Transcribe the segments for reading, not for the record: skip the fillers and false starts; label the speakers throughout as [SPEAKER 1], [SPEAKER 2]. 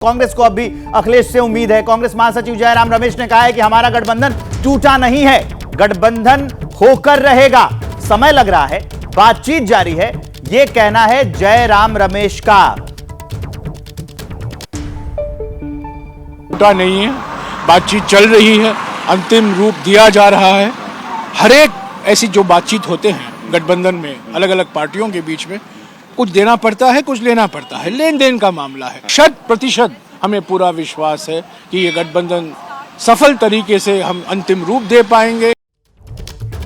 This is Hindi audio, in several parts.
[SPEAKER 1] कांग्रेस को अब भी अखिलेश से उम्मीद है। कांग्रेस महासचिव जयराम रमेश ने कहा है कि हमारा गठबंधन टूटा नहीं है, गठबंधन होकर रहेगा। समय लग रहा है, बातचीत जारी है, यह कहना है जयराम रमेश का।
[SPEAKER 2] टूटा नहीं है, बातचीत चल रही है, अंतिम रूप दिया जा रहा है। हर एक ऐसी जो बातचीत होते हैं गठबंधन में अलग अलग पार्टियों के बीच में, कुछ देना पड़ता है, कुछ लेना पड़ता है, लेन देन का मामला है। 100% हमें पूरा विश्वास है कि ये गठबंधन सफल तरीके से हम अंतिम रूप दे पाएंगे।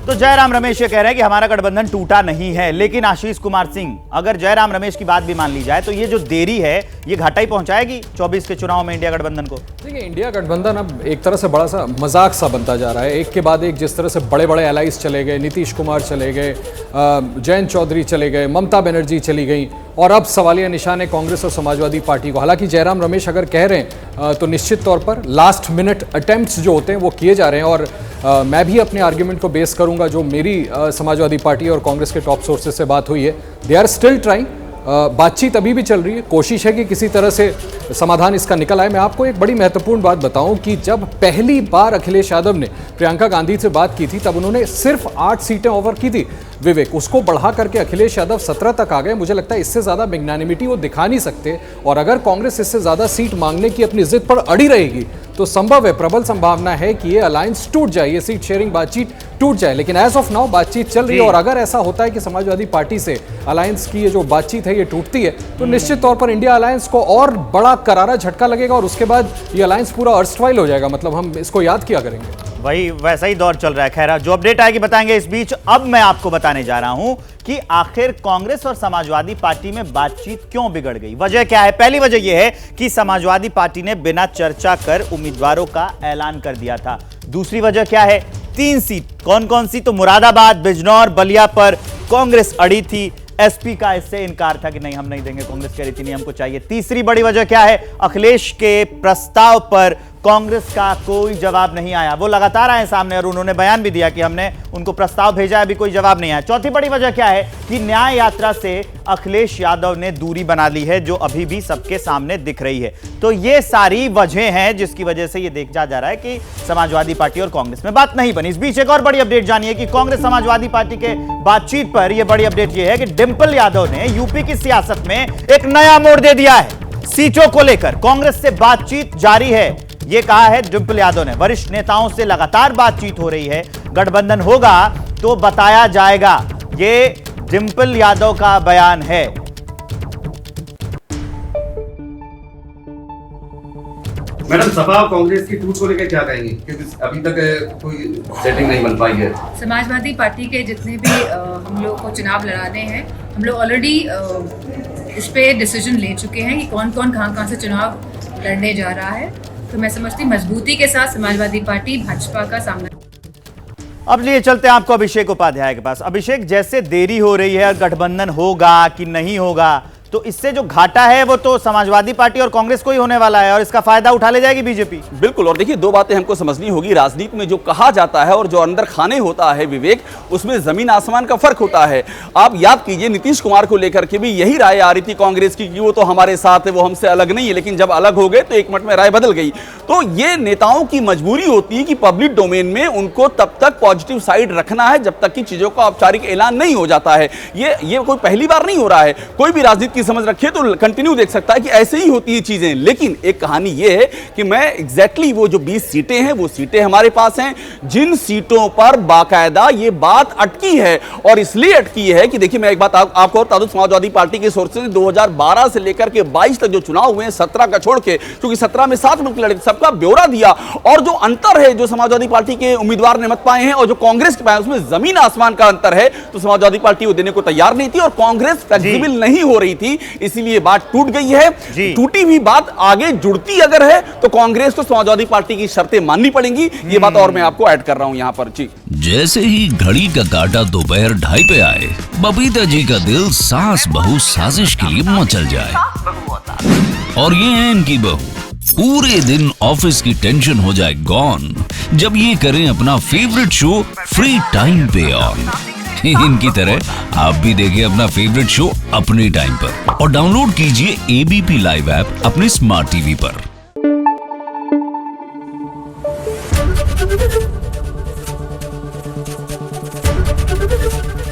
[SPEAKER 1] तो जयराम रमेश ये कह रहे हैं कि हमारा गठबंधन टूटा नहीं है, लेकिन आशीष कुमार सिंह, अगर जयराम रमेश की बात भी मान ली जाए तो ये जो देरी है ये घाटा ही पहुंचाएगी 24 के चुनाव में इंडिया गठबंधन को।
[SPEAKER 3] देखिए, इंडिया गठबंधन अब एक तरह से बड़ा सा मजाक सा बनता जा रहा है। एक के बाद एक जिस तरह से बड़े बड़े एलाइज चले गए, नीतीश कुमार चले गए, जयंत चौधरी चले गए, ममता बनर्जी चली गई, और अब सवालिया निशान है कांग्रेस और समाजवादी पार्टी को। हालांकि जयराम रमेश अगर कह रहे हैं तो निश्चित तौर पर लास्ट मिनट अटेम्प्ट्स जो होते हैं वो किए जा रहे हैं। और मैं भी अपने आर्ग्यूमेंट को बेस करूंगा जो मेरी समाजवादी पार्टी और कांग्रेस के टॉप सोर्सेज से बात हुई है। दे आर स्टिल ट्राइंग, बातचीत अभी भी चल रही है, कोशिश है कि किसी तरह से समाधान इसका निकल आए। मैं आपको एक बड़ी महत्वपूर्ण बात बताऊं कि जब पहली बार अखिलेश यादव ने प्रियंका गांधी से बात की थी तब उन्होंने सिर्फ 8 सीटें ऑफर की थी। विवेक, उसको बढ़ा करके अखिलेश यादव 17 तक आ गए। मुझे लगता है इससे ज़्यादा मैग्नानिमिटी वो दिखा नहीं सकते, और अगर कांग्रेस इससे ज़्यादा सीट मांगने की अपनी जिद पर अड़ी रहेगी तो संभव है, प्रबल संभावना है कि ये अलायंस टूट जाए, ये सीट शेयरिंग बातचीत टूट जाए। लेकिन एज ऑफ नाउ बातचीत चल रही है, और अगर ऐसा होता है कि समाजवादी पार्टी से अलायंस की ये जो बातचीत है ये टूटती है तो निश्चित तौर पर इंडिया अलायंस को और बड़ा करारा झटका लगेगा, और उसके बाद ये अलायंस पूरा अर्स्टवाइल हो जाएगा। मतलब हम इसको याद किया करेंगे।
[SPEAKER 1] वही वैसा ही दौर चल रहा है। खैर, जो अपडेट आएगी बताएंगे। इस बीच अब मैं आपको बताने जा रहा हूं कि आखिर कांग्रेस और समाजवादी पार्टी में बातचीत क्यों बिगड़ गई। वजह क्या है? पहली वजह यह है कि समाजवादी पार्टी ने बिना चर्चा कर उम्मीदवारों का ऐलान कर दिया था। दूसरी वजह क्या है? 3 सीट। कौन कौन सी? तो मुरादाबाद, बिजनौर, बलिया पर कांग्रेस अड़ी थी। एसपी का इससे इनकार था कि नहीं, हम नहीं देंगे। कांग्रेस कह रही थी नहीं, हमको चाहिए। तीसरी बड़ी वजह क्या है? अखिलेश के प्रस्ताव पर कांग्रेस का कोई जवाब नहीं आया। वो लगातार आए सामने और उन्होंने बयान भी दिया कि हमने उनको प्रस्ताव भेजा, अभी कोई जवाब नहीं आया। चौथी बड़ी वजह क्या है? कि न्याय यात्रा से अखिलेश यादव ने दूरी बना ली है, जो अभी भी सबके सामने दिख रही है। तो ये सारी वजह हैं जिसकी वजह से ये देखा जा रहा है कि समाजवादी पार्टी और कांग्रेस में बात नहीं बनी। इस बीच एक और बड़ी अपडेट जानिए कि कांग्रेस समाजवादी पार्टी के बातचीत पर यह बड़ी अपडेट यह है कि डिंपल यादव ने यूपी की सियासत में एक नया मोड़ दे दिया है। सीटों को लेकर कांग्रेस से बातचीत जारी है, यह कहा है डिंपल यादव ने। वरिष्ठ नेताओं से लगातार बातचीत हो रही है, गठबंधन होगा तो बताया जाएगा, यह डिंपल यादव का बयान है।
[SPEAKER 4] मैडम, सपा और कांग्रेस की टूट को लेकर क्या कहेंगे, क्योंकि अभी तक कोई सेटिंग नहीं बन पाई है।
[SPEAKER 5] समाजवादी पार्टी के जितने भी हम लोग को चुनाव लड़ाने हैं, हम लोग ऑलरेडी इस पे डिसीजन ले चुके हैं कि कौन कौन कहाँ से चुनाव लड़ने जा रहा है। तो मैं समझती मजबूती के साथ समाजवादी पार्टी भाजपा का सामना।
[SPEAKER 1] अब लिए चलते हैं आपको अभिषेक उपाध्याय के पास। अभिषेक, जैसे देरी हो रही है, गठबंधन होगा कि नहीं होगा, तो इससे जो घाटा है वो तो समाजवादी पार्टी और कांग्रेस को ही होने वाला है, और इसका फायदा उठा ले जाएगी बीजेपी।
[SPEAKER 6] बिल्कुल। और देखिए, 2 बातें हमको समझनी होगी। राजनीति में जो कहा जाता है और जो अंदर खाने होता है विवेक, उसमें जमीन आसमान का फर्क होता है। आप याद कीजिए, नीतीश कुमार को लेकर के भी यही राय आ रही थी कांग्रेस की कि वो तो हमारे साथ है, वो हमसे अलग नहीं है। लेकिन जब अलग हो गए तो एक मिनट में राय बदल गई। तो ये नेताओं की मजबूरी होती है कि पब्लिक डोमेन में उनको तब तक पॉजिटिव साइड रखना है जब तक कि चीजों का औपचारिक ऐलान नहीं हो जाता है। ये कोई पहली बार नहीं हो रहा है। कोई भी राजनीति की समझ रखे तो कंटिन्यू देख सकता है कि ऐसे ही होती है चीजें। लेकिन एक कहानी यह है कि मैं एग्जैक्टली वो जो 20 सीटें हैं, वो सीटें हमारे पास हैं, जिन सीटों पर बाकायदा ये बात अटकी है। और इसलिए अटकी है कि देखिए, मैं एक बात आपको बता दूं, समाजवादी पार्टी के सोर्सेज ने 2012 से लेकर के 22 तक जो चुनाव हुए हैं, 17 का छोड़ के, क्योंकि 17 में 7 लोग लड़े, सबका ब्यौरा दिया। और जो अंतर है, जो समाजवादी पार्टी के उम्मीदवार ने मत पाए हैं और जो कांग्रेस के पाए, उसमें जमीन आसमान का अंतर है। तो समाजवादी पार्टी वो देने को तैयार नहीं थी और कांग्रेस फ्लेक्सिबल नहीं हो रही थी, इसलिए बात टूट गई है। टूटी हुई बात आगे जुड़ती अगर है तो कांग्रेस को समाजवादी पार्टी की शर्तें माननी पड़ेंगी। ये बात और मैं आपको ऐड कर रहा हूं यहां पर। जी,
[SPEAKER 7] जैसे ही घड़ी का काटा दोपहर 2:30 पे आए, बबीता जी का दिल सास बहू साजिश के लिए मचल जाए। और ये है इनकी बहू, पूरे दिन ऑफिस की टेंशन हो जाए गॉन जब ये करें अपना फेवरेट शो फ्री टाइम पे ऑन। इनकी तरह आप भी देखिए अपना फेवरेट शो अपने टाइम पर और डाउनलोड कीजिए एबीपी लाइव ऐप अपने स्मार्ट टीवी पर।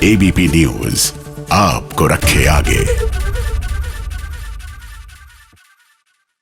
[SPEAKER 8] एबीपी न्यूज आपको रखे आगे।